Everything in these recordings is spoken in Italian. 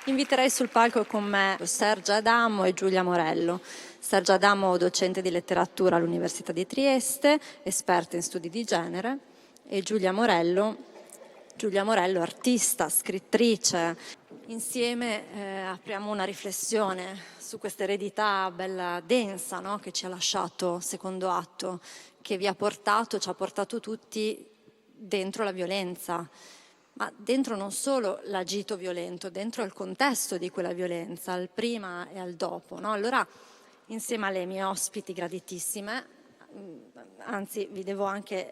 Inviterei sul palco con me Sergia Adamo e Giulia Morello. Sergia Adamo, docente di letteratura all'Università di Trieste, esperta in studi di genere, e Giulia Morello, artista, scrittrice. Insieme apriamo una riflessione su questa eredità bella densa, no? Che ci ha lasciato Secondo atto, che ci ha portato tutti dentro la violenza. Ma dentro non solo l'agito violento, dentro il contesto di quella violenza, al prima e al dopo, no? Allora, insieme alle mie ospiti graditissime, anzi vi devo anche,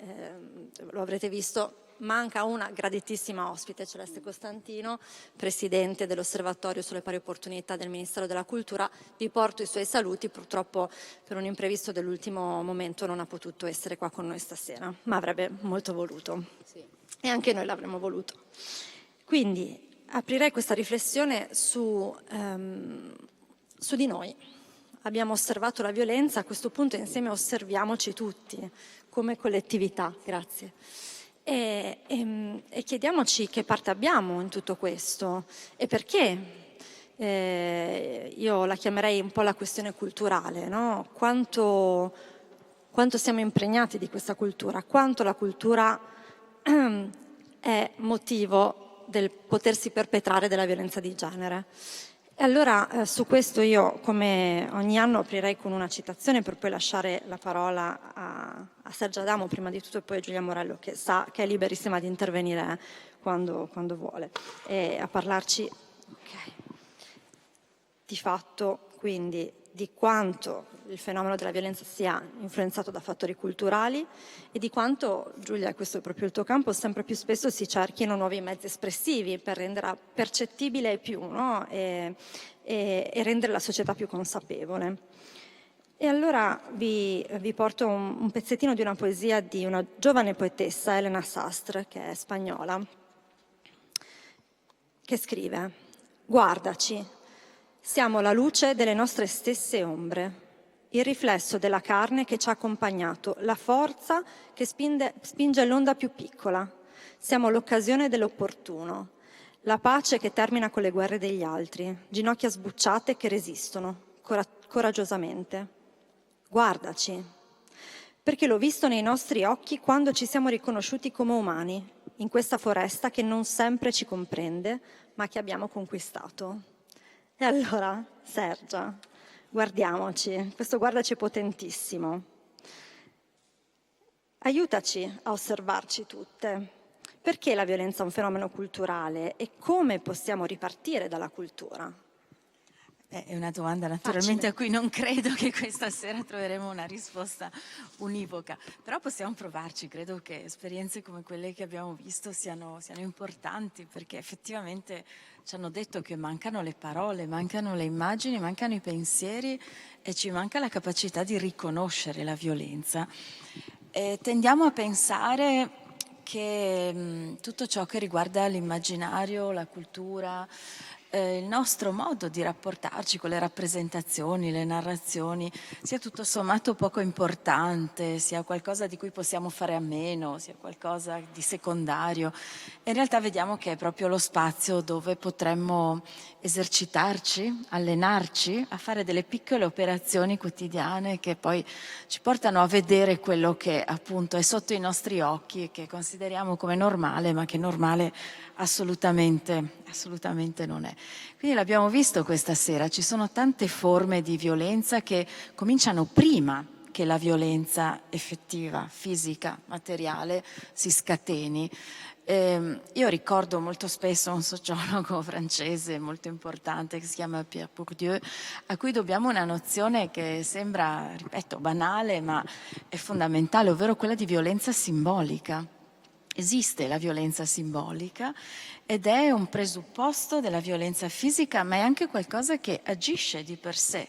lo avrete visto, manca una graditissima ospite, Celeste Costantino, presidente dell'Osservatorio sulle pari opportunità del Ministero della Cultura. Vi porto i suoi saluti, purtroppo per un imprevisto dell'ultimo momento non ha potuto essere qua con noi stasera, ma avrebbe molto voluto. Sì. E anche noi l'avremmo voluto. Quindi aprirei questa riflessione su di noi. Abbiamo osservato la violenza, a questo punto insieme osserviamoci tutti come collettività, grazie. E chiediamoci che parte abbiamo in tutto questo e perché. Io la chiamerei un po' la questione culturale, no? Quanto siamo impregnati di questa cultura, quanto la cultura è motivo del potersi perpetrare della violenza di genere. E allora su questo io, come ogni anno, aprirei con una citazione per poi lasciare la parola a Sergia Adamo prima di tutto e poi a Giulia Morello, che sa che è liberissima di intervenire quando vuole e a parlarci di fatto quindi di quanto il fenomeno della violenza sia influenzato da fattori culturali e di quanto, Giulia, questo è proprio il tuo campo, sempre più spesso si cerchino nuovi mezzi espressivi per renderla percettibile più, no? e rendere la società più consapevole. E allora vi porto un pezzettino di una poesia di una giovane poetessa, Elena Sastre, che è spagnola, che scrive: «Guardaci, siamo la luce delle nostre stesse ombre, il riflesso della carne che ci ha accompagnato, la forza che spinge l'onda più piccola. Siamo l'occasione dell'opportuno, la pace che termina con le guerre degli altri, ginocchia sbucciate che resistono coraggiosamente. Guardaci, perché l'ho visto nei nostri occhi quando ci siamo riconosciuti come umani, in questa foresta che non sempre ci comprende, ma che abbiamo conquistato». E allora, Sergia, guardiamoci, questo guardaci è potentissimo. Aiutaci a osservarci tutte. Perché la violenza è un fenomeno culturale e come possiamo ripartire dalla cultura? È una domanda naturalmente a cui non credo che questa sera troveremo una risposta univoca, però possiamo provarci. Credo che esperienze come quelle che abbiamo visto siano importanti, perché effettivamente ci hanno detto che mancano le parole, mancano le immagini, mancano i pensieri e ci manca la capacità di riconoscere la violenza. Tendiamo a pensare che tutto ciò che riguarda l'immaginario, la cultura, il nostro modo di rapportarci con le rappresentazioni, le narrazioni, sia tutto sommato poco importante, sia qualcosa di cui possiamo fare a meno, sia qualcosa di secondario. In realtà vediamo che è proprio lo spazio dove potremmo esercitarci, allenarci a fare delle piccole operazioni quotidiane che poi ci portano a vedere quello che appunto è sotto i nostri occhi e che consideriamo come normale, ma che normale assolutamente non è. Quindi l'abbiamo visto questa sera, ci sono tante forme di violenza che cominciano prima che la violenza effettiva, fisica, materiale si scateni. Io ricordo molto spesso un sociologo francese molto importante che si chiama Pierre Bourdieu, a cui dobbiamo una nozione che sembra, ripeto, banale, ma è fondamentale, ovvero quella di violenza simbolica. Esiste la violenza simbolica ed è un presupposto della violenza fisica, ma è anche qualcosa che agisce di per sé.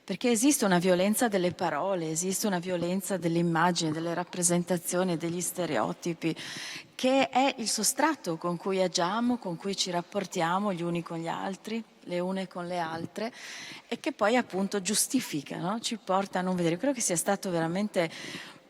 Perché esiste una violenza delle parole, esiste una violenza dell'immagine, delle rappresentazioni, degli stereotipi, che è il sostrato con cui agiamo, con cui ci rapportiamo gli uni con gli altri, le une con le altre, e che poi appunto giustifica, no? Ci porta a non vedere. Credo che sia stato veramente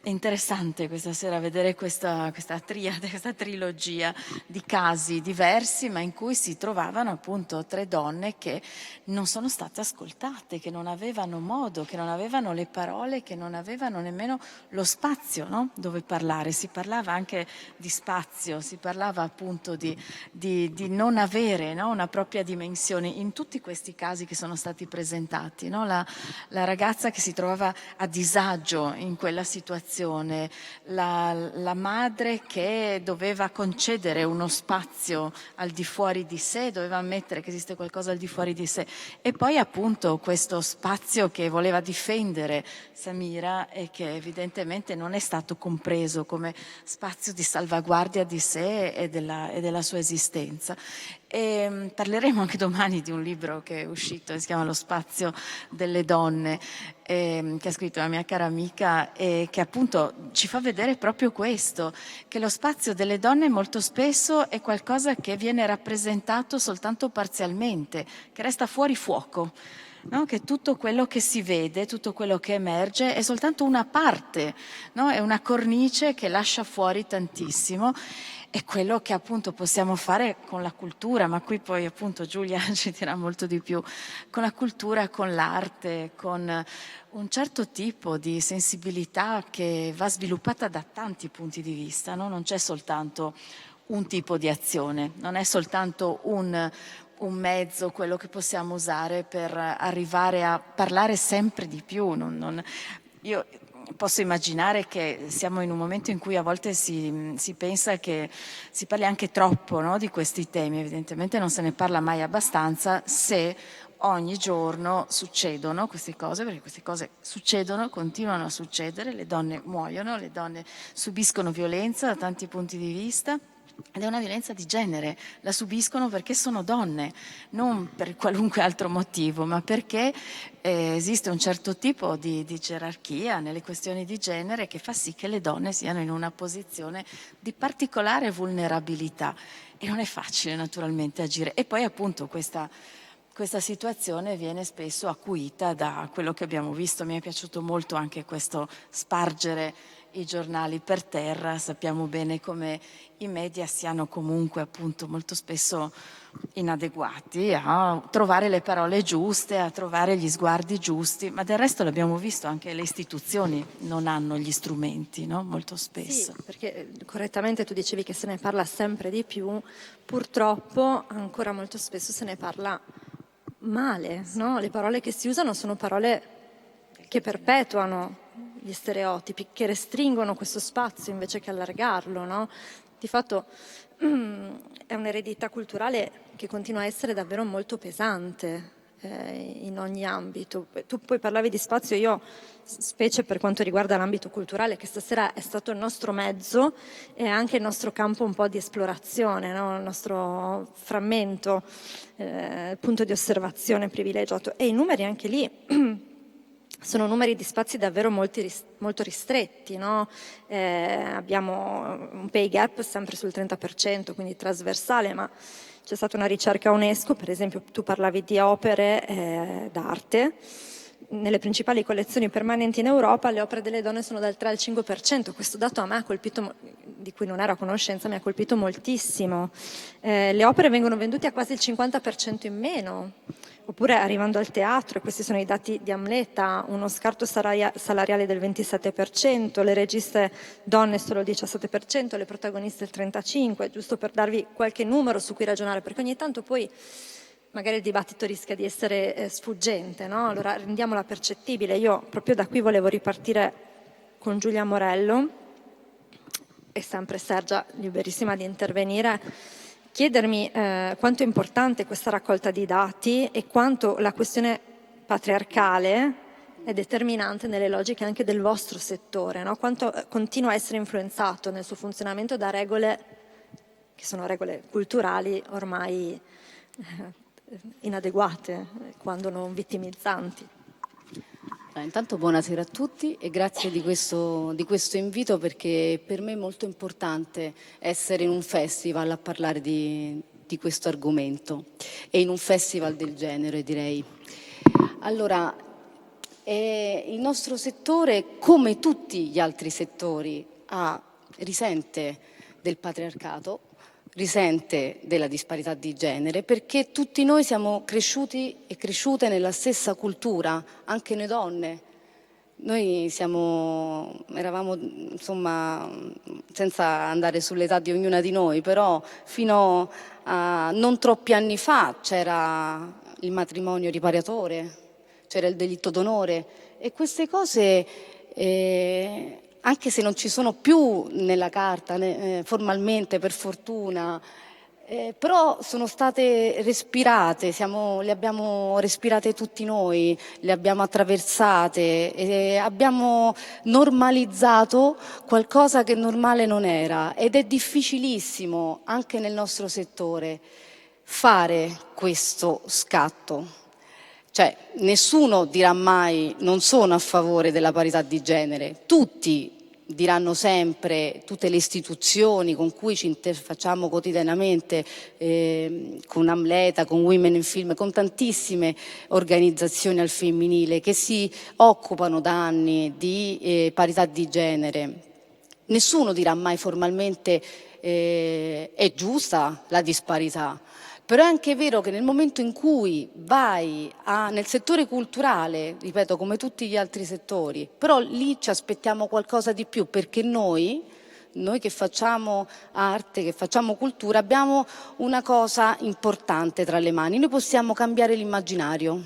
È interessante questa sera vedere questa triade, questa trilogia di casi diversi, ma in cui si trovavano appunto tre donne che non sono state ascoltate, che non avevano modo, che non avevano le parole, che non avevano nemmeno lo spazio, no? Dove parlare. Si parlava anche di spazio, si parlava appunto di non avere, no? Una propria dimensione in tutti questi casi che sono stati presentati, no? La ragazza che si trovava a disagio in quella situazione, la madre che doveva concedere uno spazio al di fuori di sé, doveva ammettere che esiste qualcosa al di fuori di sé, e poi appunto questo spazio che voleva difendere Samira e che evidentemente non è stato compreso come spazio di salvaguardia di sé e della sua esistenza. E parleremo anche domani di un libro che è uscito, si chiama Lo spazio delle donne, che ha scritto una mia cara amica, e che appunto ci fa vedere proprio questo, che lo spazio delle donne molto spesso è qualcosa che viene rappresentato soltanto parzialmente, che resta fuori fuoco. No? Che tutto quello che si vede, tutto quello che emerge è soltanto una parte, no? È una cornice che lascia fuori tantissimo. È quello che appunto possiamo fare con la cultura, ma qui poi appunto Giulia ci dirà molto di più, con la cultura, con l'arte, con un certo tipo di sensibilità che va sviluppata da tanti punti di vista, no? Non c'è soltanto un tipo di azione, non è soltanto un mezzo, quello che possiamo usare per arrivare a parlare sempre di più. Io posso immaginare che siamo in un momento in cui a volte si pensa che si parli anche troppo, no, di questi temi. Evidentemente non se ne parla mai abbastanza se ogni giorno succedono queste cose, perché queste cose succedono, continuano a succedere, le donne muoiono, le donne subiscono violenza da tanti punti di vista. Ed è una violenza di genere, la subiscono perché sono donne, non per qualunque altro motivo, ma perché esiste un certo tipo di gerarchia nelle questioni di genere che fa sì che le donne siano in una posizione di particolare vulnerabilità. E non è facile naturalmente agire. E poi appunto questa situazione viene spesso acuita da quello che abbiamo visto. Mi è piaciuto molto anche questo spargere i giornali per terra. Sappiamo bene come i media siano comunque appunto molto spesso inadeguati a trovare le parole giuste, a trovare gli sguardi giusti, ma del resto l'abbiamo visto, anche le istituzioni non hanno gli strumenti, no? Molto spesso. Sì, perché correttamente tu dicevi che se ne parla sempre di più, purtroppo ancora molto spesso se ne parla male, no? Le parole che si usano sono parole che perpetuano gli stereotipi, che restringono questo spazio invece che allargarlo, no? Di fatto è un'eredità culturale che continua a essere davvero molto pesante in ogni ambito. Tu poi parlavi di spazio, io specie per quanto riguarda l'ambito culturale, che stasera è stato il nostro mezzo e anche il nostro campo un po' di esplorazione, no? Il nostro frammento, punto di osservazione privilegiato. E i numeri anche lì sono numeri di spazi davvero molto ristretti, no? Abbiamo un pay gap sempre sul 30%, quindi trasversale, ma c'è stata una ricerca UNESCO, per esempio tu parlavi di opere d'arte, nelle principali collezioni permanenti in Europa le opere delle donne sono dal 3 al 5%, questo dato a me ha colpito, di cui non ero a conoscenza, mi ha colpito moltissimo. Le opere vengono vendute a quasi il 50% in meno, oppure arrivando al teatro, e questi sono i dati di Amleta, uno scarto salariale del 27%, le registe donne solo il 17%, le protagoniste il 35%, giusto per darvi qualche numero su cui ragionare, perché ogni tanto poi magari il dibattito rischia di essere sfuggente, no? Allora rendiamola percettibile. Io proprio da qui volevo ripartire con Giulia Morello, e sempre Sergia liberissima di intervenire, chiedermi quanto è importante questa raccolta di dati e quanto la questione patriarcale è determinante nelle logiche anche del vostro settore, no? Quanto continua a essere influenzato nel suo funzionamento da regole che sono regole culturali ormai inadeguate, quando non vittimizzanti. Intanto buonasera a tutti e grazie di questo invito, perché per me è molto importante essere in un festival a parlare di questo argomento e in un festival del genere, direi. Allora, E il nostro settore, come tutti gli altri settori, risente del patriarcato, risente della disparità di genere, perché tutti noi siamo cresciuti e cresciute nella stessa cultura, anche noi donne. Noi eravamo, insomma, senza andare sull'età di ognuna di noi, però fino a non troppi anni fa c'era il matrimonio riparatore, c'era il delitto d'onore, e queste cose, anche se non ci sono più nella carta, formalmente, per fortuna, però sono state respirate, le abbiamo respirate tutti noi, le abbiamo attraversate e abbiamo normalizzato qualcosa che normale non era, ed è difficilissimo anche nel nostro settore fare questo scatto. Cioè, nessuno dirà mai non sono a favore della parità di genere, tutti diranno sempre, tutte le istituzioni con cui ci interfacciamo quotidianamente, con Amleta, con Women in Film, con tantissime organizzazioni al femminile che si occupano da anni di parità di genere. Nessuno dirà mai formalmente è giusta la disparità. Però è anche vero che nel momento in cui vai nel settore culturale, ripeto, come tutti gli altri settori, però lì ci aspettiamo qualcosa di più, perché noi che facciamo arte, che facciamo cultura, abbiamo una cosa importante tra le mani. Noi possiamo cambiare l'immaginario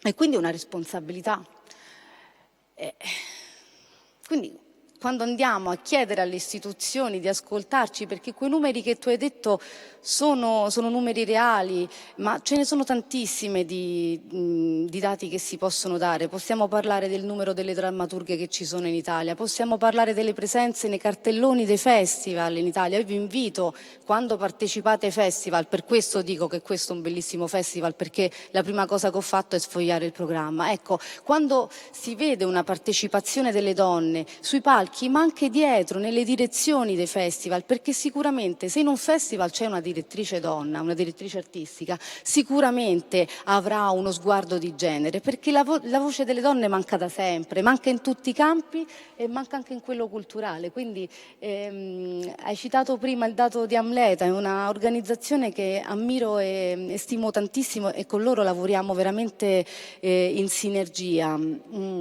e quindi è una responsabilità. Quindi quando andiamo a chiedere alle istituzioni di ascoltarci, perché quei numeri che tu hai detto sono numeri reali, ma ce ne sono tantissime di dati che si possono dare. Possiamo parlare del numero delle drammaturghe che ci sono in Italia, possiamo parlare delle presenze nei cartelloni dei festival in Italia. Io vi invito, quando partecipate ai festival, per questo dico che questo è un bellissimo festival, perché la prima cosa che ho fatto è sfogliare il programma. Ecco, quando si vede una partecipazione delle donne sui palchi, ma anche dietro, nelle direzioni dei festival, perché sicuramente se in un festival c'è una direttrice donna, una direttrice artistica, sicuramente avrà uno sguardo di genere, perché la voce delle donne manca da sempre, manca in tutti i campi e manca anche in quello culturale. Quindi hai citato prima il dato di Amleta, è un'organizzazione che ammiro e stimo tantissimo, e con loro lavoriamo veramente in sinergia.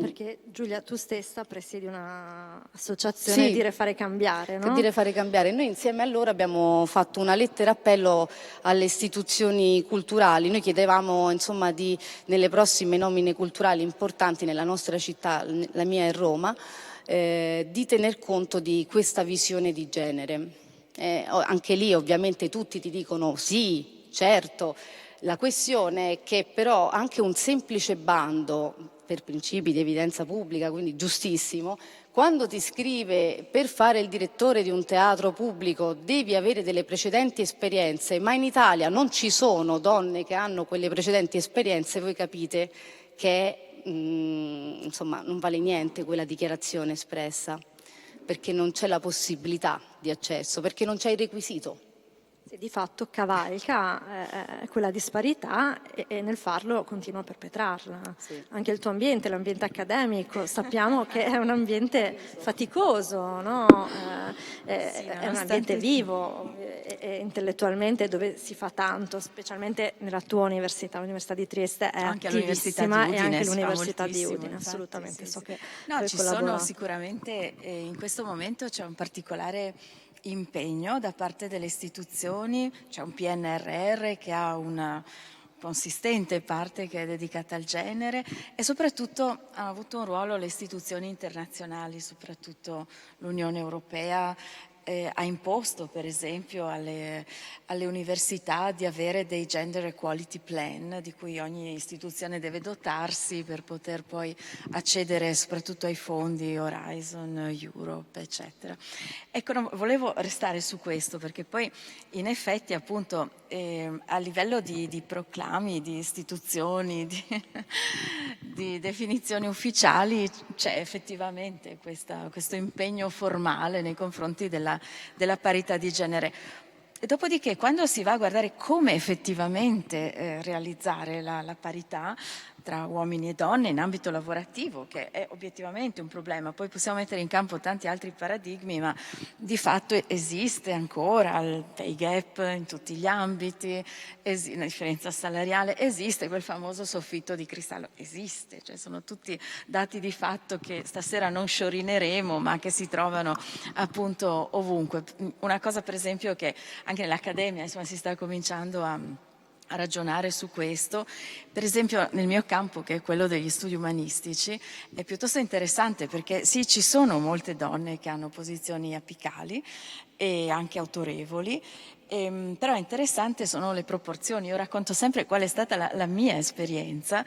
Perché Giulia, tu stessa presiedi un'associazione, Sì, Dire Fare Cambiare, che no? dire fare cambiare. Noi insieme a loro abbiamo fatto una lettera appello alle istituzioni culturali. Noi chiedevamo, insomma, nelle prossime nomine culturali importanti nella nostra città, la mia è Roma, di tener conto di questa visione di genere. Anche lì ovviamente tutti ti dicono sì, certo. La questione è che però anche un semplice bando per principi di evidenza pubblica, quindi giustissimo, quando ti scrive per fare il direttore di un teatro pubblico devi avere delle precedenti esperienze, ma in Italia non ci sono donne che hanno quelle precedenti esperienze, voi capite che insomma, non vale niente quella dichiarazione espressa, perché non c'è la possibilità di accesso, perché non c'è il requisito. Sì, di fatto cavalca quella disparità e nel farlo continua a perpetrarla. Sì. Anche il tuo ambiente, l'ambiente accademico, sappiamo che è un ambiente faticoso, no? È un ambiente vivo e intellettualmente, dove si fa tanto, specialmente nella tua università, l'Università di Trieste è Anche all'Università di attivissima, Udine e anche si fa l'Università di moltissimo, Udine, infatti, assolutamente. sì, So sì. che No, hai ci sono collaborato. sicuramente, in questo momento c'è un particolare impegno da parte delle istituzioni, c'è un PNRR che ha una consistente parte che è dedicata al genere, e soprattutto hanno avuto un ruolo le istituzioni internazionali, soprattutto l'Unione Europea. Ha imposto per esempio alle università di avere dei gender equality plan di cui ogni istituzione deve dotarsi per poter poi accedere soprattutto ai fondi Horizon, Europe, eccetera. Ecco, no, volevo restare su questo perché poi in effetti appunto a livello di proclami, di istituzioni, di definizioni ufficiali c'è effettivamente questo impegno formale nei confronti della parità di genere. Dopodiché, quando si va a guardare come effettivamente realizzare la parità tra uomini e donne in ambito lavorativo, che è obiettivamente un problema, poi possiamo mettere in campo tanti altri paradigmi, ma di fatto esiste ancora il pay gap in tutti gli ambiti, la differenza salariale, esiste quel famoso soffitto di cristallo, esiste, cioè sono tutti dati di fatto che stasera non sciorineremo, ma che si trovano appunto ovunque. Una cosa per esempio che anche nell'accademia insomma, si sta cominciando a ragionare su questo, per esempio nel mio campo che è quello degli studi umanistici è piuttosto interessante perché sì, ci sono molte donne che hanno posizioni apicali e anche autorevoli, però interessante sono le proporzioni. Io racconto sempre qual è stata la mia esperienza.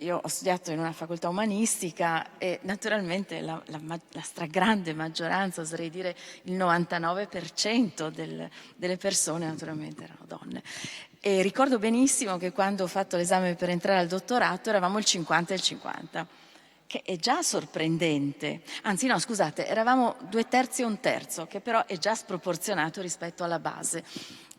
Io ho studiato in una facoltà umanistica e naturalmente la stragrande maggioranza, oserei dire il 99% delle persone naturalmente erano donne. E ricordo benissimo che quando ho fatto l'esame per entrare al dottorato eravamo il 50 e il 50, che è già sorprendente. Anzi no, scusate, eravamo 2/3 e 1/3, che però è già sproporzionato rispetto alla base.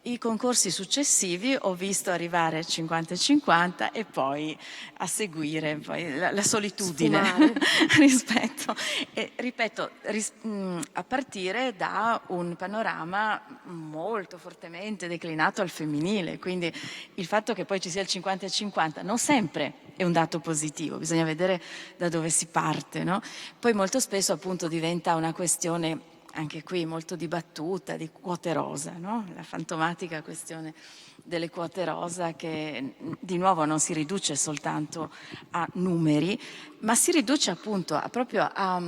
I concorsi successivi ho visto arrivare 50 e 50 e poi a seguire poi la solitudine rispetto, e, ripeto, a partire da un panorama molto fortemente declinato al femminile, quindi il fatto che poi ci sia il 50 e 50 non sempre è un dato positivo, bisogna vedere da dove si parte, no? Poi molto spesso appunto diventa una questione anche qui molto dibattuta, di quote rosa, no? La fantomatica questione delle quote rosa che di nuovo non si riduce soltanto a numeri, ma si riduce appunto proprio a,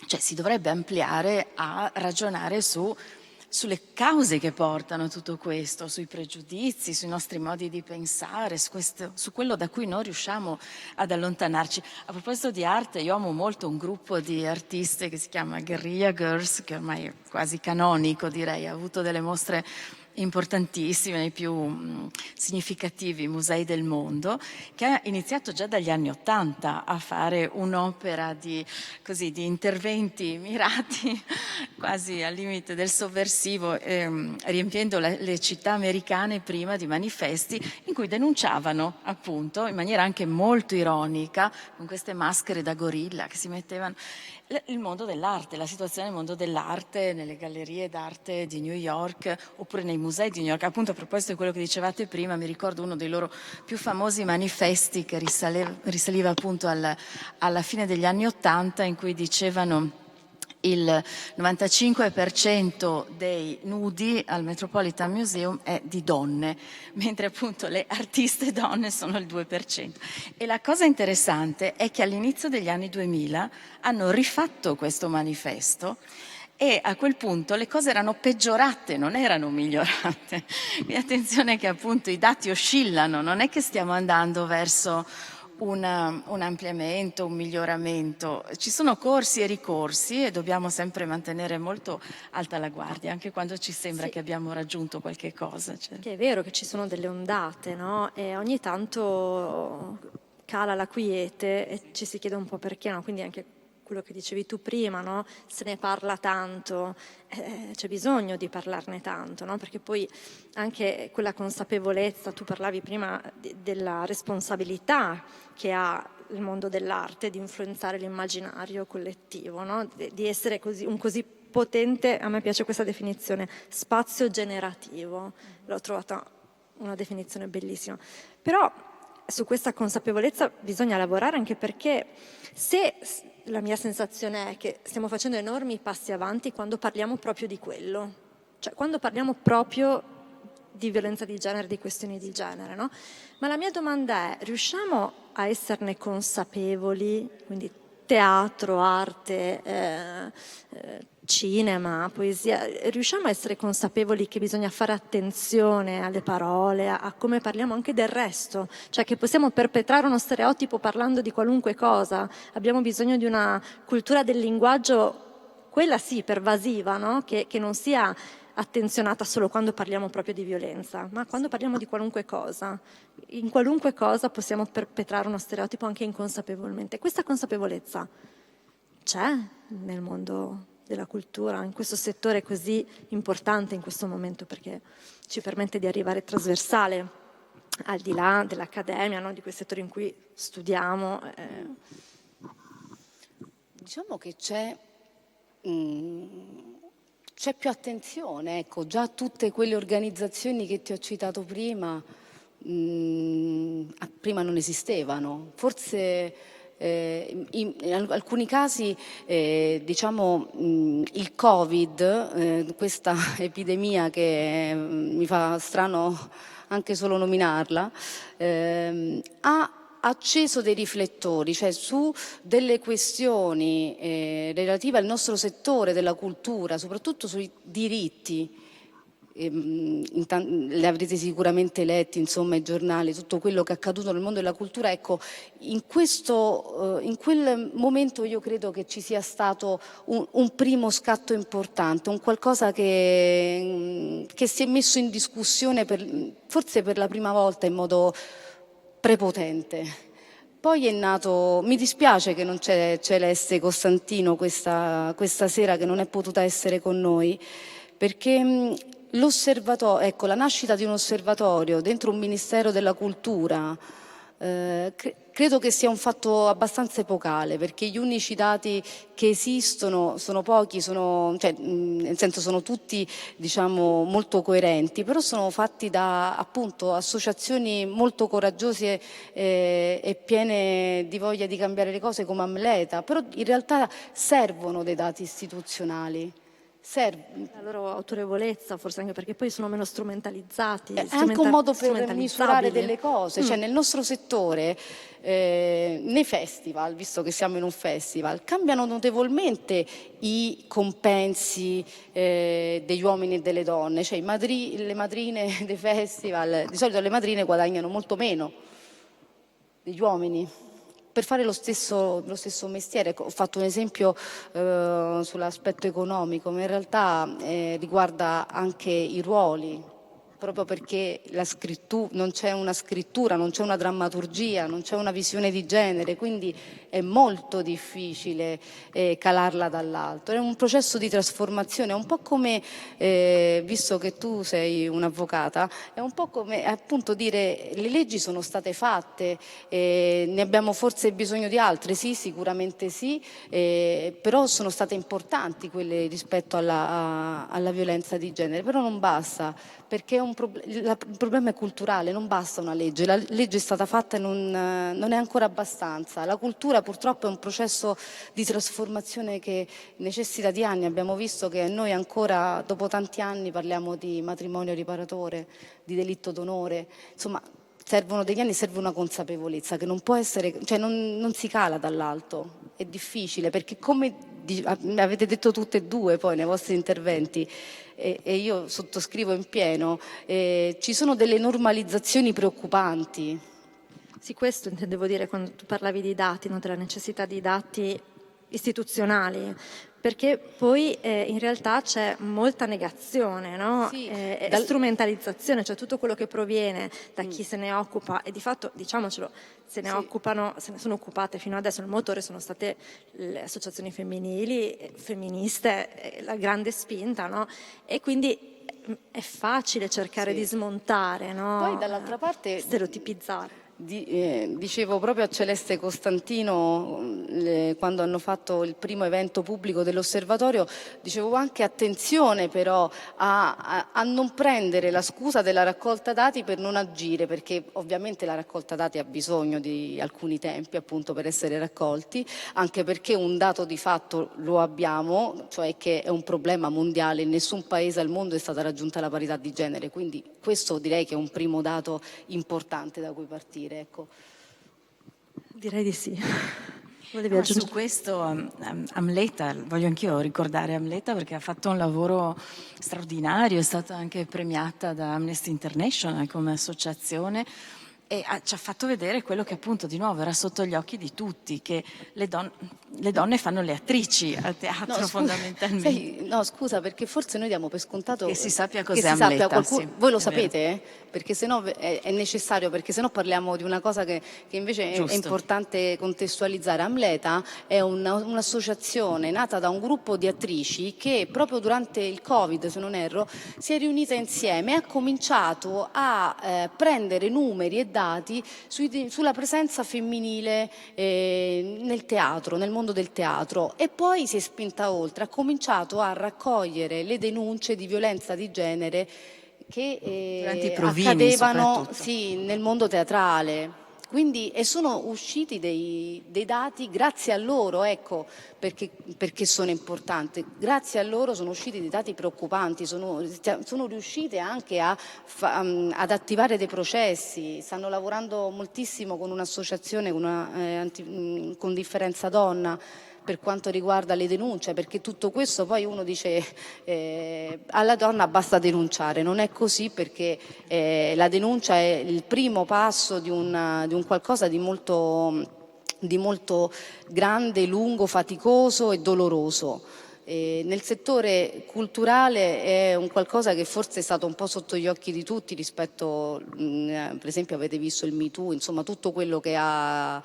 cioè si dovrebbe ampliare a ragionare sulle cause che portano a tutto questo, sui pregiudizi, sui nostri modi di pensare, su quello da cui non riusciamo ad allontanarci. A proposito di arte, io amo molto un gruppo di artiste che si chiama Guerrilla Girls, che ormai è quasi canonico, direi, ha avuto delle mostre importantissime nei più significativi musei del mondo, che ha iniziato già dagli anni '80 a fare un'opera di interventi mirati quasi al limite del sovversivo, riempiendo le città americane prima di manifesti in cui denunciavano appunto in maniera anche molto ironica, con queste maschere da gorilla che si mettevano, il mondo dell'arte, la situazione del mondo dell'arte nelle gallerie d'arte di New York oppure nei musei di New York. Appunto, a proposito di quello che dicevate prima, mi ricordo uno dei loro più famosi manifesti che risaliva appunto alla fine degli anni '80, in cui dicevano il 95% dei nudi al Metropolitan Museum è di donne, mentre appunto le artiste donne sono il 2%. E la cosa interessante è che all'inizio degli anni 2000 hanno rifatto questo manifesto e a quel punto le cose erano peggiorate, non erano migliorate. Quindi attenzione che appunto i dati oscillano, non è che stiamo andando verso un ampliamento, un miglioramento. Ci sono corsi e ricorsi e dobbiamo sempre mantenere molto alta la guardia, anche quando ci sembra che abbiamo raggiunto qualche cosa. Cioè. Che è vero che ci sono delle ondate, no? E ogni tanto cala la quiete e ci si chiede un po' perché, no? Quindi anche quello che dicevi tu prima, no? Se ne parla tanto, c'è bisogno di parlarne tanto, no? Perché poi anche quella consapevolezza, tu parlavi prima della responsabilità che ha il mondo dell'arte di influenzare l'immaginario collettivo, no? Di essere un così potente, a me piace questa definizione, spazio generativo, l'ho trovata una definizione bellissima. Però su questa consapevolezza bisogna lavorare, anche perché se la mia sensazione è che stiamo facendo enormi passi avanti quando parliamo proprio di quello, cioè quando parliamo proprio di violenza di genere, di questioni di genere, no? Ma la mia domanda è: riusciamo a esserne consapevoli, quindi teatro, arte, cinema, poesia, riusciamo a essere consapevoli che bisogna fare attenzione alle parole, a come parliamo anche del resto, cioè che possiamo perpetrare uno stereotipo parlando di qualunque cosa, abbiamo bisogno di una cultura del linguaggio, quella sì, pervasiva, no? Che non sia attenzionata solo quando parliamo proprio di violenza, ma quando parliamo di qualunque cosa. In qualunque cosa possiamo perpetrare uno stereotipo anche inconsapevolmente. Questa consapevolezza c'è nel mondo della cultura, in questo settore così importante in questo momento, perché ci permette di arrivare trasversale, al di là dell'accademia, no? Di quei settori in cui studiamo. Diciamo che c'è più attenzione, ecco, già tutte quelle organizzazioni che ti ho citato prima, prima non esistevano. Forse in alcuni casi, diciamo, il Covid, questa epidemia che mi fa strano anche solo nominarla, ha acceso dei riflettori, cioè su delle questioni relative al nostro settore della cultura, soprattutto sui diritti. Le avrete sicuramente letti, insomma, i giornali, tutto quello che è accaduto nel mondo della cultura. Ecco, in quel momento io credo che ci sia stato un primo scatto importante, un qualcosa che si è messo in discussione forse per la prima volta in modo prepotente. Poi è nato, mi dispiace che non c'è Celeste Costantino questa sera, che non è potuta essere con noi, perché l'osservatorio, ecco, la nascita di un osservatorio dentro un Ministero della Cultura, credo che sia un fatto abbastanza epocale, perché gli unici dati che esistono sono pochi, cioè, nel senso sono tutti, diciamo, molto coerenti, però sono fatti da appunto associazioni molto coraggiose e piene di voglia di cambiare le cose come Amleta, però in realtà servono dei dati istituzionali. La loro autorevolezza, forse anche perché poi sono meno strumentalizzati. È anche un modo per misurare delle cose, cioè nel nostro settore, nei festival, visto che siamo in un festival, cambiano notevolmente i compensi degli uomini e delle donne, cioè le madrine dei festival, di solito le madrine guadagnano molto meno degli uomini per fare lo stesso mestiere. Ho fatto un esempio sull'aspetto economico, ma in realtà riguarda anche i ruoli, proprio perché non c'è una scrittura, non c'è una drammaturgia, non c'è una visione di genere, quindi è molto difficile calarla dall'alto. È un processo di trasformazione, è un po' come, visto che tu sei un'avvocata, è un po' come appunto dire le leggi sono state fatte, ne abbiamo forse bisogno di altre, sì, sicuramente sì, però sono state importanti quelle rispetto alla violenza di genere, però non basta, perché il problema è culturale, non basta una legge, la legge è stata fatta e non è ancora abbastanza. La cultura purtroppo è un processo di trasformazione che necessita di anni, abbiamo visto che noi ancora dopo tanti anni parliamo di matrimonio riparatore, di delitto d'onore, insomma servono degli anni, serve una consapevolezza che non può essere, cioè non si cala dall'alto, è difficile perché come avete detto tutte e due poi nei vostri interventi, e io sottoscrivo in pieno, ci sono delle normalizzazioni preoccupanti. Sì, questo intendevo dire quando tu parlavi di dati, no? Della necessità di dati istituzionali, perché poi in realtà c'è molta negazione, no? Sì, strumentalizzazione, cioè tutto quello che proviene da chi se ne occupa, e di fatto, diciamocelo, se ne sono occupate fino adesso, il motore sono state le associazioni femminili, femministe, la grande spinta, no? E quindi è facile cercare di smontare, no? Poi dall'altra parte stereotipizzare. Dicevo proprio a Celeste Costantino, quando hanno fatto il primo evento pubblico dell'osservatorio, dicevo anche attenzione però a non prendere la scusa della raccolta dati per non agire, perché ovviamente la raccolta dati ha bisogno di alcuni tempi appunto per essere raccolti, anche perché un dato di fatto lo abbiamo, cioè che è un problema mondiale, in nessun paese al mondo è stata raggiunta la parità di genere, quindi questo direi che è un primo dato importante da cui partire. Ecco. Direi di sì. Su questo Amleta, voglio anch'io ricordare Amleta perché ha fatto un lavoro straordinario, è stata anche premiata da Amnesty International come associazione e ci ha fatto vedere quello che appunto di nuovo era sotto gli occhi di tutti, che le donne fanno le attrici al teatro fondamentalmente. Scusa, perché forse noi diamo per scontato Che si sappia che cos'è si sappia Amleta, qualcuno. sì, Voi lo è vero. sapete? Perché sennò è necessario, perché sennò parliamo di una cosa che invece è Giusto. importante contestualizzare. Amleta è un'associazione nata da un gruppo di attrici che proprio durante il Covid, se non erro, si è riunita insieme e ha cominciato a prendere numeri e dati sulla presenza femminile nel teatro, nel mondo del teatro, e poi si è spinta oltre, ha cominciato a raccogliere le denunce di violenza di genere che Durante i provini accadevano soprattutto. sì, nel mondo teatrale. Quindi, e sono usciti dei dati grazie a loro, ecco, perché sono importanti. Grazie a loro sono usciti dei dati preoccupanti, sono riuscite anche ad attivare dei processi. Stanno lavorando moltissimo con un'associazione, con Differenza Donna, per quanto riguarda le denunce, perché tutto questo poi uno dice alla donna basta denunciare, non è così, perché la denuncia è il primo passo di un qualcosa di molto grande, lungo, faticoso e doloroso. Nel settore culturale è un qualcosa che forse è stato un po' sotto gli occhi di tutti rispetto, per esempio avete visto il Me Too, insomma tutto quello che ha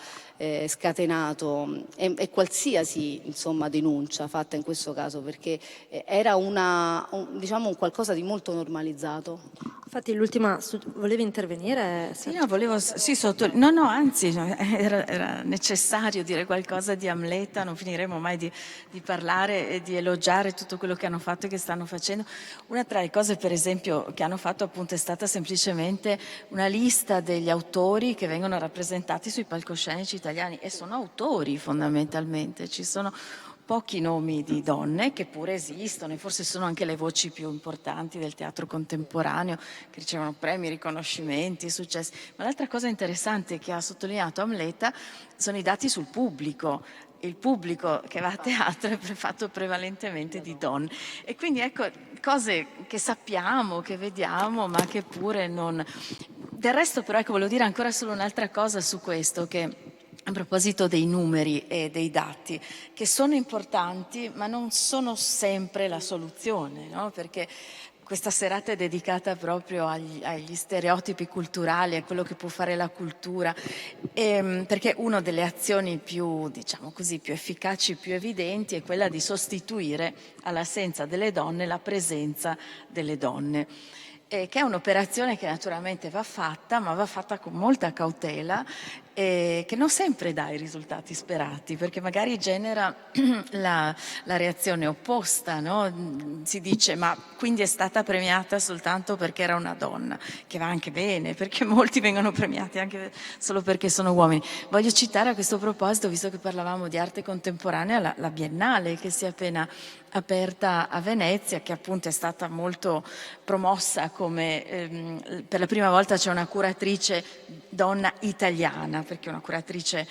scatenato e qualsiasi insomma denuncia fatta in questo caso, perché era diciamo un qualcosa di molto normalizzato. Infatti l'ultima, volevi intervenire? Sì, no, no, anzi, no, era necessario dire qualcosa di Amleta, non finiremo mai di parlare e di elogiare tutto quello che hanno fatto e che stanno facendo. Una tra le cose, per esempio, che hanno fatto appunto è stata semplicemente una lista degli autori che vengono rappresentati sui palcoscenici italiani, e sono autori fondamentalmente, ci sono pochi nomi di donne che pure esistono e forse sono anche le voci più importanti del teatro contemporaneo, che ricevono premi, riconoscimenti, successi. Ma l'altra cosa interessante che ha sottolineato Amleta sono i dati sul pubblico. Il pubblico che va a teatro è fatto prevalentemente di donne, e quindi ecco cose che sappiamo, che vediamo, ma che pure non. Del resto però, ecco, volevo dire ancora solo un'altra cosa su questo, che a proposito dei numeri e dei dati, che sono importanti ma non sono sempre la soluzione, no? Perché questa serata è dedicata proprio agli stereotipi culturali, a quello che può fare la cultura, perché una delle azioni più, diciamo così, più efficaci, più evidenti è quella di sostituire all'assenza delle donne la presenza delle donne. Che è un'operazione che naturalmente va fatta, ma va fatta con molta cautela, che non sempre dà i risultati sperati, perché magari genera la reazione opposta, no? Si dice, ma quindi è stata premiata soltanto perché era una donna, che va anche bene, perché molti vengono premiati anche solo perché sono uomini. Voglio citare a questo proposito, visto che parlavamo di arte contemporanea, la Biennale che si è appena aperta a Venezia, che appunto è stata molto promossa come per la prima volta c'è una curatrice donna italiana, perché una curatrice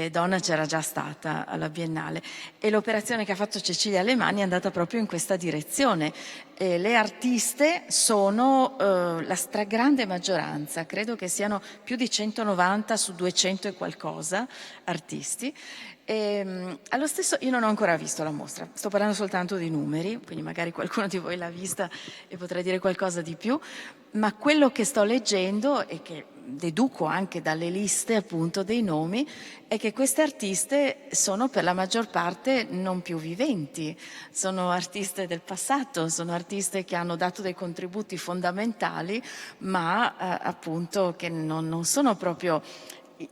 donna c'era già stata alla Biennale, e l'operazione che ha fatto Cecilia Alemani è andata proprio in questa direzione. Le artiste sono la stragrande maggioranza, credo che siano più di 190 su 200 e qualcosa artisti. Allo stesso, io non ho ancora visto la mostra, sto parlando soltanto di numeri, quindi magari qualcuno di voi l'ha vista e potrà dire qualcosa di più, ma quello che sto leggendo e che deduco anche dalle liste appunto dei nomi è che queste artiste sono per la maggior parte non più viventi, sono artiste del passato, sono artiste che hanno dato dei contributi fondamentali, ma appunto che non sono proprio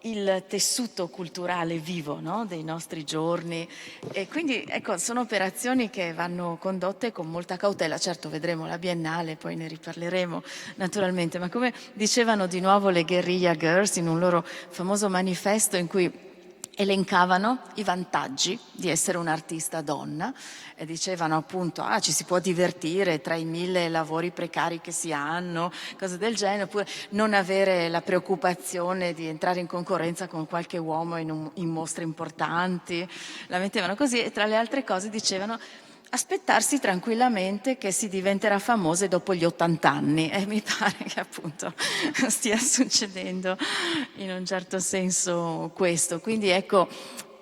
il tessuto culturale vivo, no? Dei nostri giorni, e quindi ecco, sono operazioni che vanno condotte con molta cautela. Certo, vedremo la Biennale, poi ne riparleremo naturalmente, ma come dicevano di nuovo le Guerrilla Girls in un loro famoso manifesto in cui elencavano i vantaggi di essere un'artista donna e dicevano appunto ci si può divertire tra i 1000 lavori precari che si hanno, cose del genere, oppure non avere la preoccupazione di entrare in concorrenza con qualche uomo in mostre importanti, la mettevano così, e tra le altre cose dicevano aspettarsi tranquillamente che si diventerà famose dopo gli 80 anni, e mi pare che appunto stia succedendo in un certo senso questo. Quindi ecco,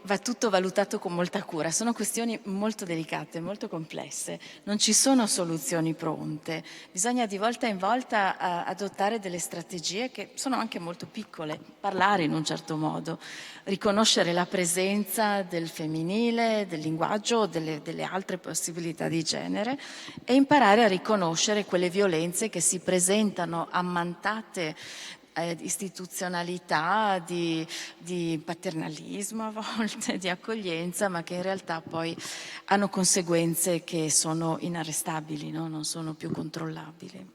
va tutto valutato con molta cura, sono questioni molto delicate, molto complesse, non ci sono soluzioni pronte, bisogna di volta in volta adottare delle strategie che sono anche molto piccole, parlare in un certo modo, riconoscere la presenza del femminile, del linguaggio, delle altre possibilità di genere e imparare a riconoscere quelle violenze che si presentano ammantate istituzionalità, di paternalismo a volte, di accoglienza, ma che in realtà poi hanno conseguenze che sono inarrestabili, no? Non sono più controllabili.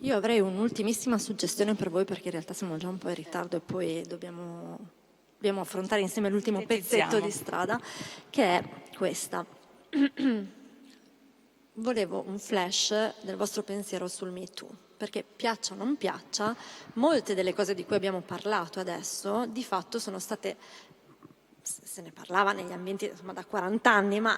Io avrei un'ultimissima suggestione per voi, perché in realtà siamo già un po' in ritardo e poi dobbiamo affrontare insieme l'ultimo pezzetto di strada, che è questa. Volevo un flash del vostro pensiero sul Me Too, perché piaccia o non piaccia, molte delle cose di cui abbiamo parlato adesso di fatto sono state, se ne parlava negli ambienti insomma, da 40 anni, ma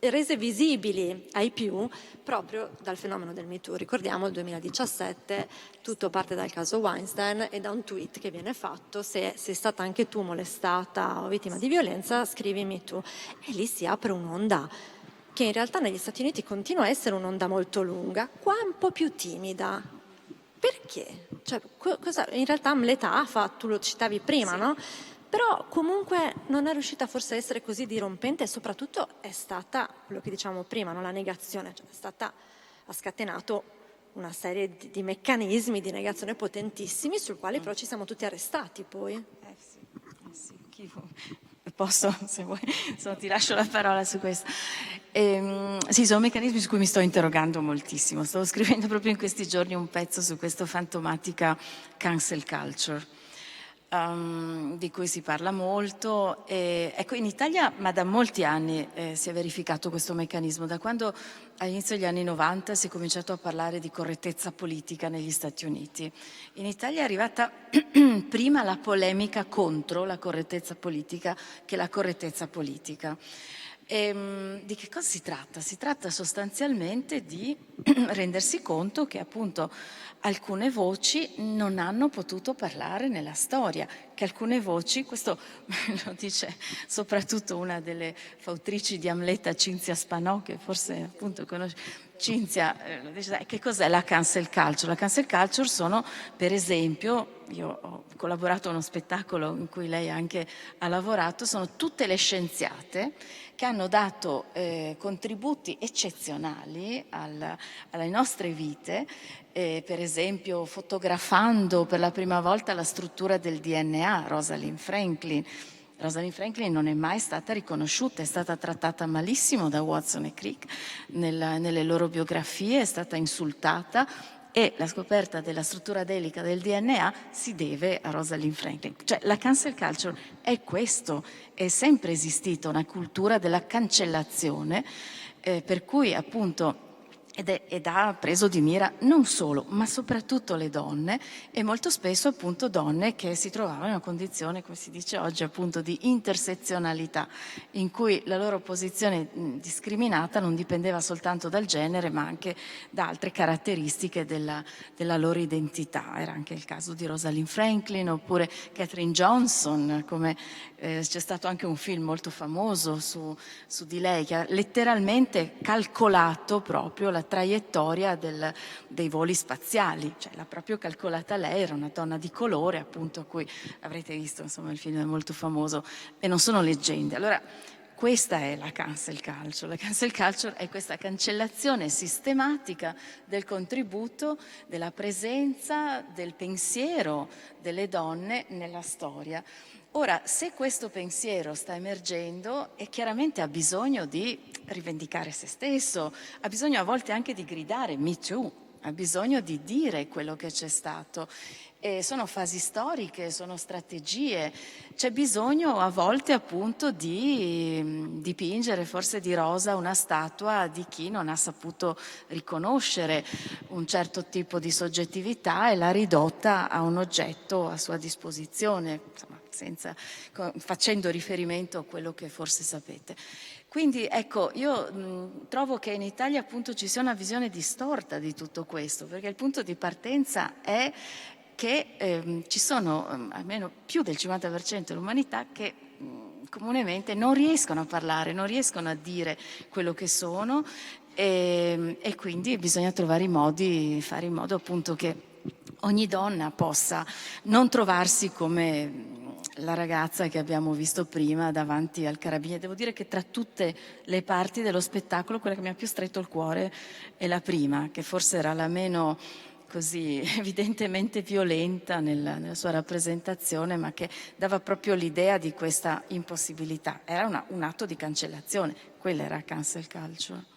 rese visibili ai più proprio dal fenomeno del Me Too. Ricordiamo il 2017, tutto parte dal caso Weinstein e da un tweet che viene fatto: se sei stata anche tu molestata o vittima di violenza, scrivi Me Too. E lì si apre un'onda che in realtà negli Stati Uniti continua a essere un'onda molto lunga, qua è un po' più timida. Perché? Cioè, in realtà l'età tu lo citavi prima, no? Però comunque non è riuscita forse a essere così dirompente e soprattutto è stata, quello che dicevamo prima, no? La negazione, cioè ha scatenato una serie di meccanismi di negazione potentissimi sul quale però ci siamo tutti arrestati poi. Sì. Posso, se vuoi, ti lascio la parola su questo. Sì, sono meccanismi su cui mi sto interrogando moltissimo. Stavo scrivendo proprio in questi giorni un pezzo su questa fantomatica cancel culture, di cui si parla molto. Ecco, in Italia, ma da molti anni si è verificato questo meccanismo. Da quando all'inizio degli anni 90 si è cominciato a parlare di correttezza politica negli Stati Uniti. In Italia è arrivata prima la polemica contro la correttezza politica che la correttezza politica. Di che cosa si tratta? Si tratta sostanzialmente di rendersi conto che appunto alcune voci non hanno potuto parlare nella storia, che alcune voci, questo lo dice soprattutto una delle fautrici di Amleta, Cinzia Spanò, che forse appunto conosce. Cinzia, che cos'è la cancel culture? La cancel culture sono, per esempio, io ho collaborato a uno spettacolo in cui lei anche ha lavorato, sono tutte le scienziate che hanno dato contributi eccezionali alle nostre vite, per esempio fotografando per la prima volta la struttura del DNA, Rosalind Franklin. Rosalind Franklin non è mai stata riconosciuta, è stata trattata malissimo da Watson e Crick nelle loro biografie, è stata insultata, e la scoperta della struttura delica del DNA si deve a Rosalind Franklin. Cioè la cancel culture è questo, è sempre esistita una cultura della cancellazione, per cui appunto ed ha preso di mira non solo, ma soprattutto le donne, e molto spesso appunto donne che si trovavano in una condizione, come si dice oggi, appunto di intersezionalità, in cui la loro posizione discriminata non dipendeva soltanto dal genere, ma anche da altre caratteristiche della loro identità. Era anche il caso di Rosalind Franklin, oppure Katherine Johnson, come c'è stato anche un film molto famoso su di lei, che ha letteralmente calcolato proprio la traiettoria dei voli spaziali, cioè l'ha proprio calcolata lei. Era una donna di colore, appunto, a cui avrete visto, insomma, il film è molto famoso, e non sono leggende. Allora, questa è la cancel culture. La cancel culture è questa cancellazione sistematica del contributo, della presenza, del pensiero delle donne nella storia. Ora, se questo pensiero sta emergendo, e chiaramente ha bisogno di rivendicare se stesso, ha bisogno a volte anche di gridare "Me too", ha bisogno di dire quello che c'è stato. Sono fasi storiche, sono strategie, c'è bisogno a volte appunto di dipingere forse di rosa una statua di chi non ha saputo riconoscere un certo tipo di soggettività e l'ha ridotta a un oggetto a sua disposizione, insomma, facendo riferimento a quello che forse sapete. Quindi ecco, io trovo che in Italia appunto ci sia una visione distorta di tutto questo, perché il punto di partenza è che ci sono almeno più del 50% dell'umanità che comunemente non riescono a parlare, non riescono a dire quello che sono e quindi bisogna trovare i modi, fare in modo appunto che ogni donna possa non trovarsi come la ragazza che abbiamo visto prima davanti al carabiniere. Devo dire che tra tutte le parti dello spettacolo quella che mi ha più stretto il cuore è la prima, che forse era la meno così evidentemente violenta nella sua rappresentazione, ma che dava proprio l'idea di questa impossibilità. Era un atto di cancellazione, quella era cancel culture.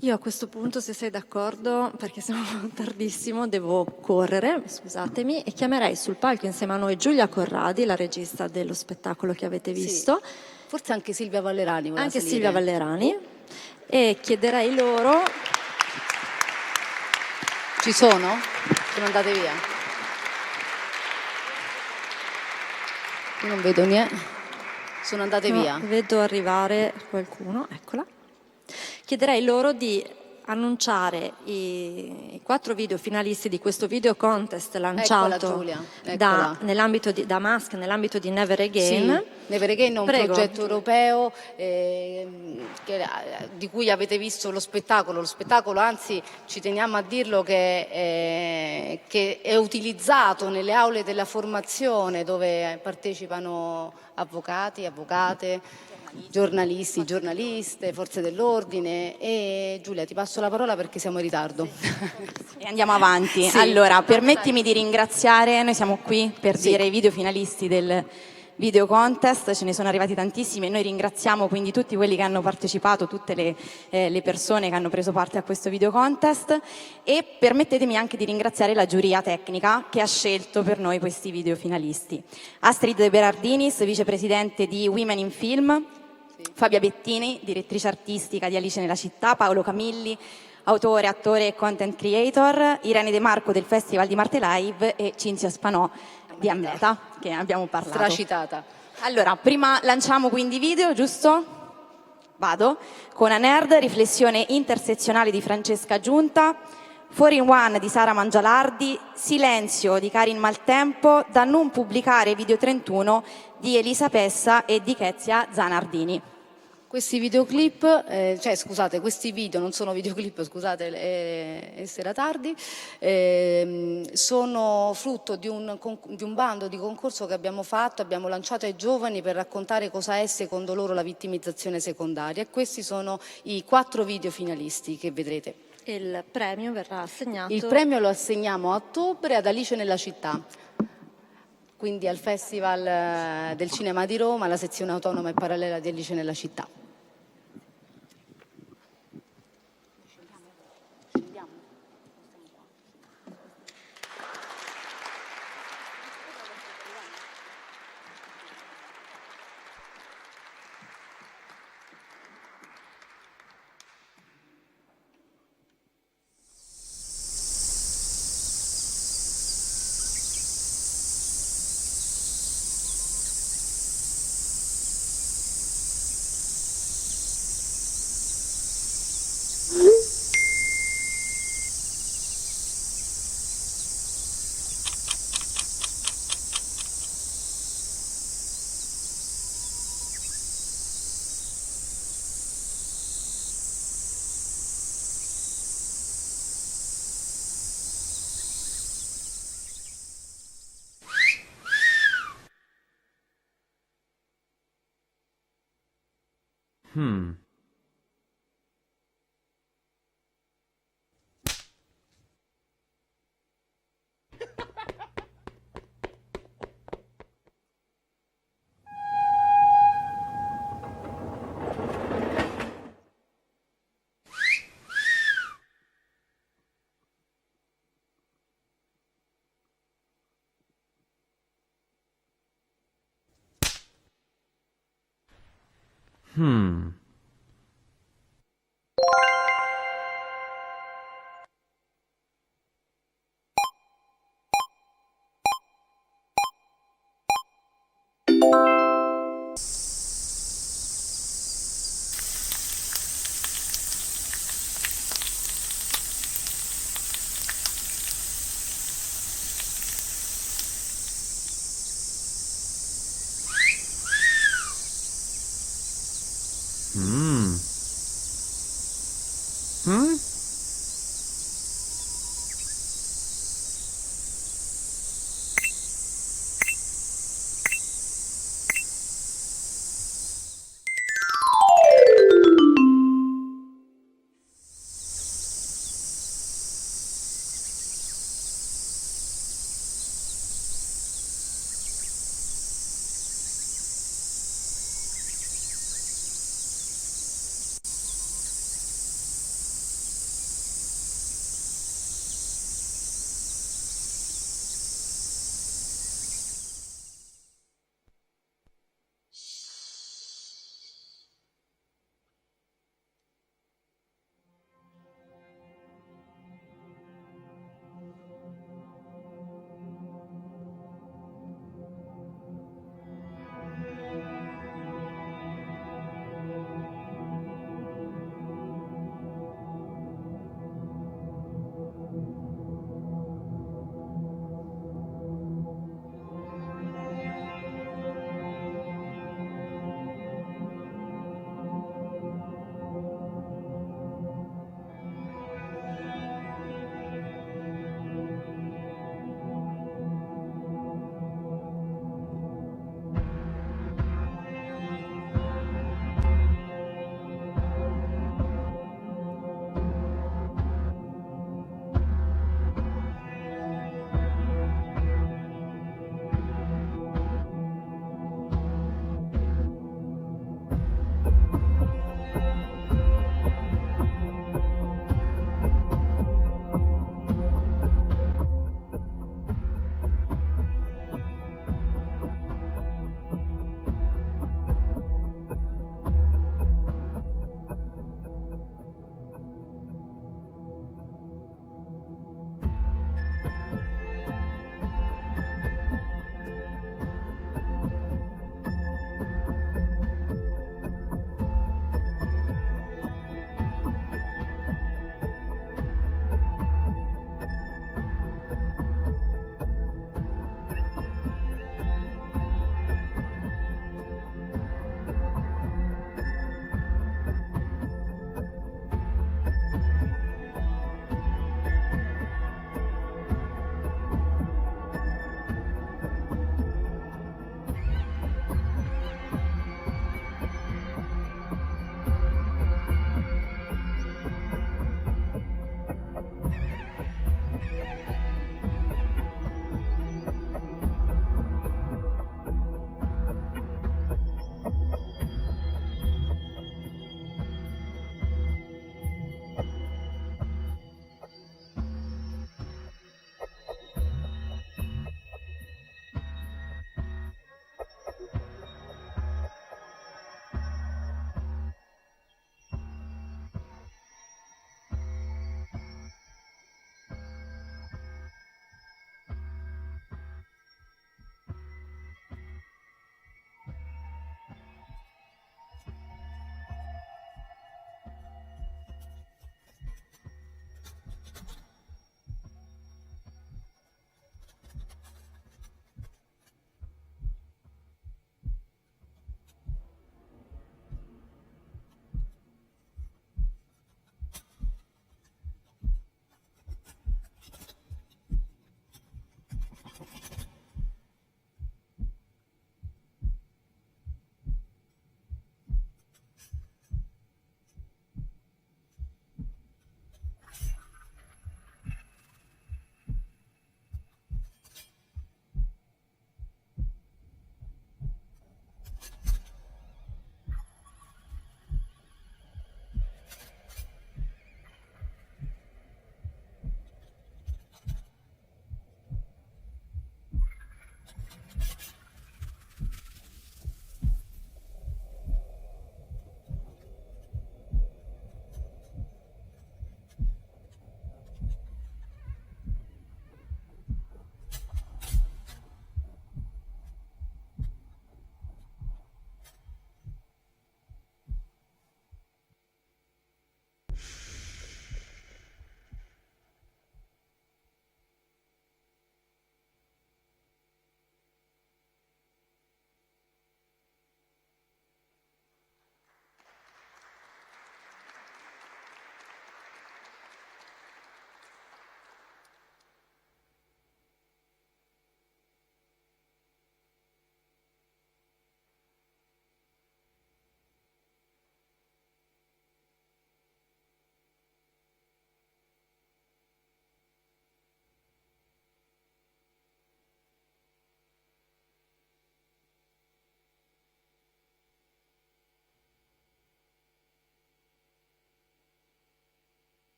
Io a questo punto, se sei d'accordo, perché siamo tardissimo, devo correre, scusatemi, e chiamerei sul palco insieme a noi Giulia Corradi, la regista dello spettacolo che avete visto, Forse anche Silvia Vallerani voleva anche salire. Silvia Vallerani, e chiederei loro... Ci sono? Sono andate via? Io non vedo niente. Sono andate No, via. vedo arrivare qualcuno, eccola. Chiederei loro di annunciare i 4 video finalisti di questo video contest lanciato Giulia, eccola. da Mask nell'ambito di Never Again. Sì, Never Again è un Prego. progetto europeo di cui avete visto lo spettacolo. Lo spettacolo, anzi, ci teniamo a dirlo, che è utilizzato nelle aule della formazione dove partecipano avvocati, avvocate, giornalisti, giornaliste, forze dell'ordine. E Giulia, ti passo la parola perché siamo in ritardo. E andiamo avanti. Sì. Allora, permettimi di ringraziare, noi siamo qui per dire i video finalisti del video contest, ce ne sono arrivati tantissimi e noi ringraziamo quindi tutti quelli che hanno partecipato, tutte le persone che hanno preso parte a questo video contest, e permettetemi anche di ringraziare la giuria tecnica che ha scelto per noi questi video finalisti. Astrid De Berardinis, vicepresidente di Women in Film, Fabia Bettini, direttrice artistica di Alice nella città, Paolo Camilli, autore, attore e content creator, Irene De Marco del Festival di Marte Live e Cinzia Spanò di Amleta, che abbiamo parlato. Stracitata. Allora, prima lanciamo quindi video, giusto? Vado. Con A Nerd, riflessione intersezionale di Francesca Giunta, 4-in-1 di Sara Mangialardi, Silenzio di Karin Maltempo, Da non pubblicare video 31 di Elisa Pessa e di Kezia Zanardini. Questi videoclip, questi video non sono videoclip, scusate, era tardi, sono frutto di un bando di concorso che abbiamo fatto, abbiamo lanciato ai giovani per raccontare cosa è secondo loro la vittimizzazione secondaria, e questi sono i 4 video finalisti che vedrete. Il premio verrà assegnato... Il premio lo assegniamo a ottobre ad Alice nella città, quindi al Festival del Cinema di Roma, la sezione autonoma e parallela di Alice nella città. Mm?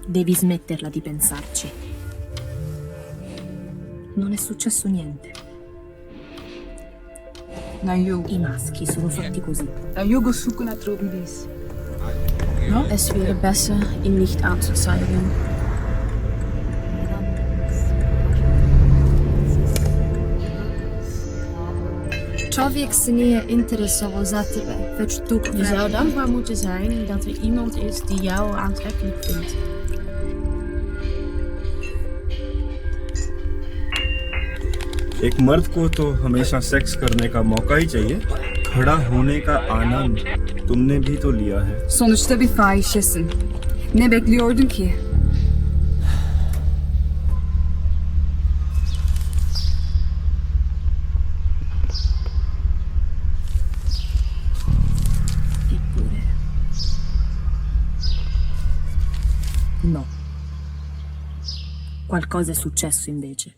Devi smetterla di pensarci. Non è successo niente. I maschi sono fatti così. Es wäre besser, ihn nicht anzuzeigen. Čovjek se nije interesovao za tebe, već tu Je zou dankbaar moeten zijn dat er iemand is die jou aantrekkelijk vindt. एक मर्द को तो हमेशा सेक्स करने का मौका ही चाहिए। खड़ा होने का आनंद तुमने भी तो लिया है। Sonuçta bir fahişesin. Ne bekliyordun ki? Eppure... No. Qualcosa è successo invece.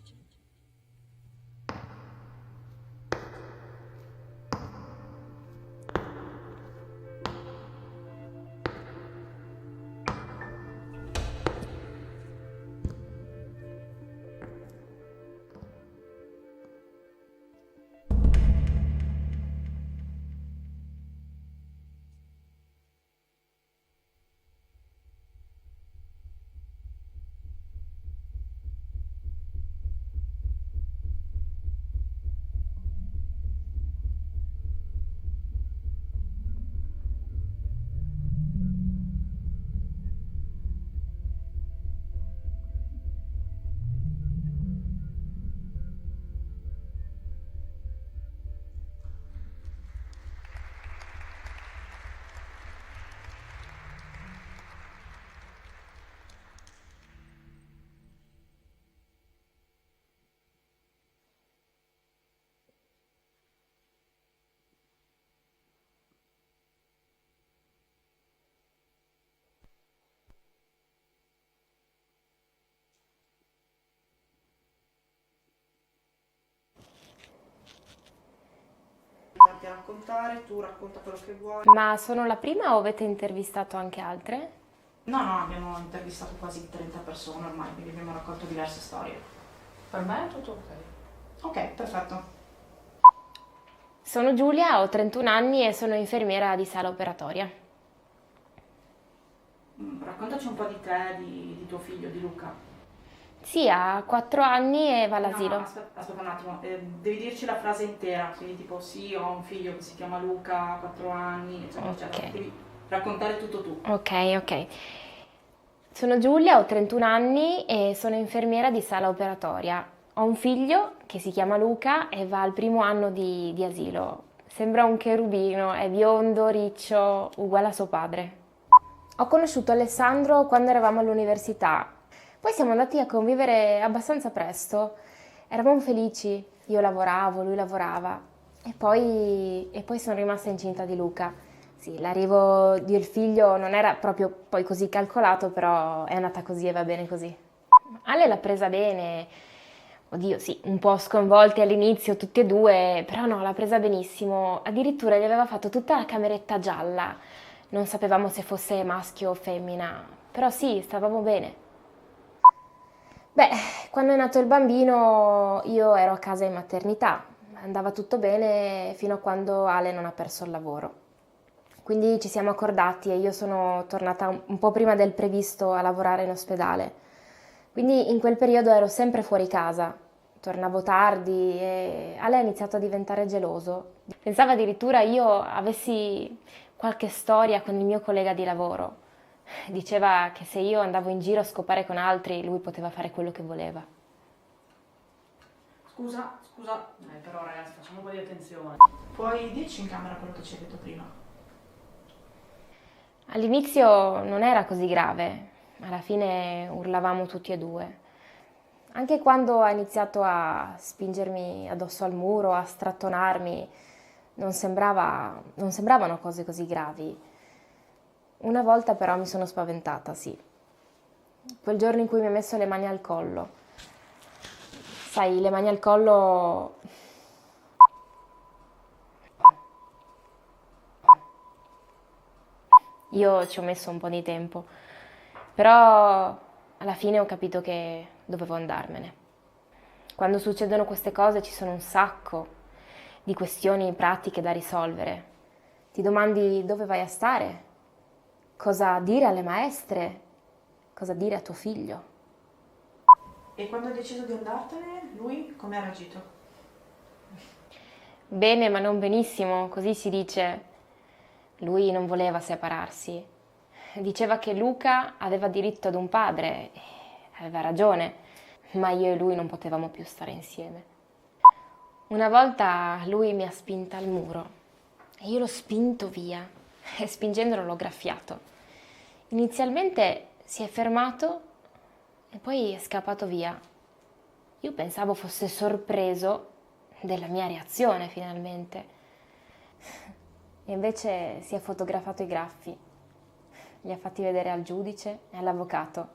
Raccontare, tu racconta quello che vuoi. Ma sono la prima o avete intervistato anche altre? No, abbiamo intervistato quasi 30 persone ormai, quindi abbiamo raccolto diverse storie. Per me è tutto ok. Ok, perfetto. Sono Giulia, ho 31 anni e sono infermiera di sala operatoria. Raccontaci un po' di te, di tuo figlio, di Luca. Sì, ha 4 anni e va all'asilo. No, aspetta un attimo, devi dirci la frase intera, quindi tipo sì, ho un figlio che si chiama Luca, ha 4 anni, eccetera, eccetera. Devi raccontare tutto tu. Ok. Sono Giulia, ho 31 anni e sono infermiera di sala operatoria. Ho un figlio che si chiama Luca e va al primo anno di asilo. Sembra un cherubino, è biondo, riccio, uguale a suo padre. Ho conosciuto Alessandro quando eravamo all'università. Poi siamo andati a convivere abbastanza presto, eravamo felici, io lavoravo, lui lavorava e poi sono rimasta incinta di Luca. Sì, l'arrivo del figlio non era proprio poi così calcolato, però è andata così e va bene così. Ale l'ha presa bene, oddio sì, un po' sconvolti all'inizio tutti e due, però no, l'ha presa benissimo, addirittura gli aveva fatto tutta la cameretta gialla, non sapevamo se fosse maschio o femmina, però sì, stavamo bene. Beh, quando è nato il bambino io ero a casa in maternità, andava tutto bene fino a quando Ale non ha perso il lavoro. Quindi ci siamo accordati e io sono tornata un po' prima del previsto a lavorare in ospedale. Quindi in quel periodo ero sempre fuori casa, tornavo tardi e Ale ha iniziato a diventare geloso. Pensava addirittura io avessi qualche storia con il mio collega di lavoro. Diceva che se io andavo in giro a scopare con altri, lui poteva fare quello che voleva. Scusa, però ragazzi, facciamo un po' di attenzione. Puoi dirci in camera quello che ci hai detto prima? All'inizio non era così grave, alla fine urlavamo tutti e due. Anche quando ha iniziato a spingermi addosso al muro, a strattonarmi, non sembravano cose così gravi. Una volta però mi sono spaventata, sì. Quel giorno in cui mi ha messo le mani al collo. Sai, le mani al collo... Io ci ho messo un po' di tempo. Però alla fine ho capito che dovevo andarmene. Quando succedono queste cose ci sono un sacco di questioni pratiche da risolvere. Ti domandi dove vai a stare, cosa dire alle maestre, cosa dire a tuo figlio. E quando hai deciso di andartene, lui come ha reagito? Bene, ma non benissimo, così si dice. Lui non voleva separarsi. Diceva che Luca aveva diritto ad un padre, e aveva ragione, ma io e lui non potevamo più stare insieme. Una volta lui mi ha spinta al muro e io l'ho spinto via e spingendolo l'ho graffiato. Inizialmente si è fermato e poi è scappato via. Io pensavo fosse sorpreso della mia reazione finalmente. E invece si è fotografato i graffi, li ha fatti vedere al giudice e all'avvocato.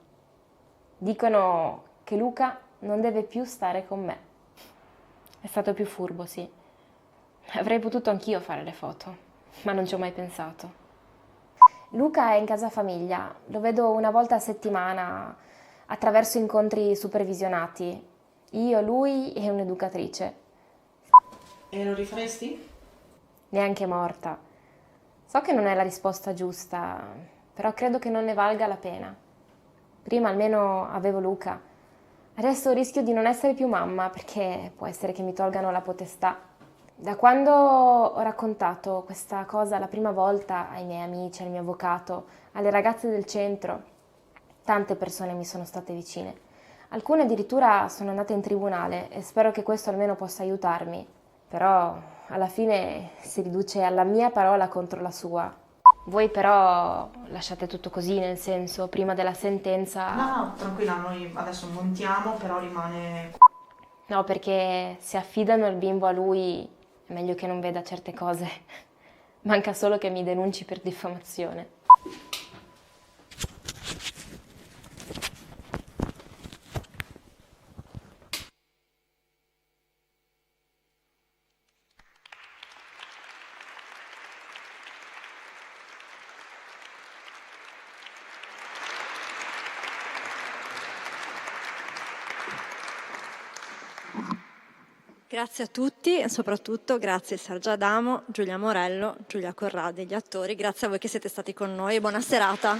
Dicono che Luca non deve più stare con me. È stato più furbo, sì. Avrei potuto anch'io fare le foto, ma non ci ho mai pensato. Luca è in casa famiglia, lo vedo una volta a settimana attraverso incontri supervisionati. Io, lui e un'educatrice. E lo rifaresti? Neanche morta. So che non è la risposta giusta, però credo che non ne valga la pena. Prima almeno avevo Luca. Adesso rischio di non essere più mamma perché può essere che mi tolgano la potestà. Da quando ho raccontato questa cosa la prima volta ai miei amici, al mio avvocato, alle ragazze del centro, tante persone mi sono state vicine. Alcune addirittura sono andate in tribunale e spero che questo almeno possa aiutarmi. Però alla fine si riduce alla mia parola contro la sua. Voi però lasciate tutto così, nel senso, prima della sentenza... No, tranquilla, noi adesso montiamo, però rimane... No, perché se affidano il bimbo a lui è meglio che non veda certe cose. Manca solo che mi denunci per diffamazione. Grazie a tutti e soprattutto grazie a Sergio Adamo, Giulia Morello, Giulia Corradi, gli attori. Grazie a voi che siete stati con noi e buona serata.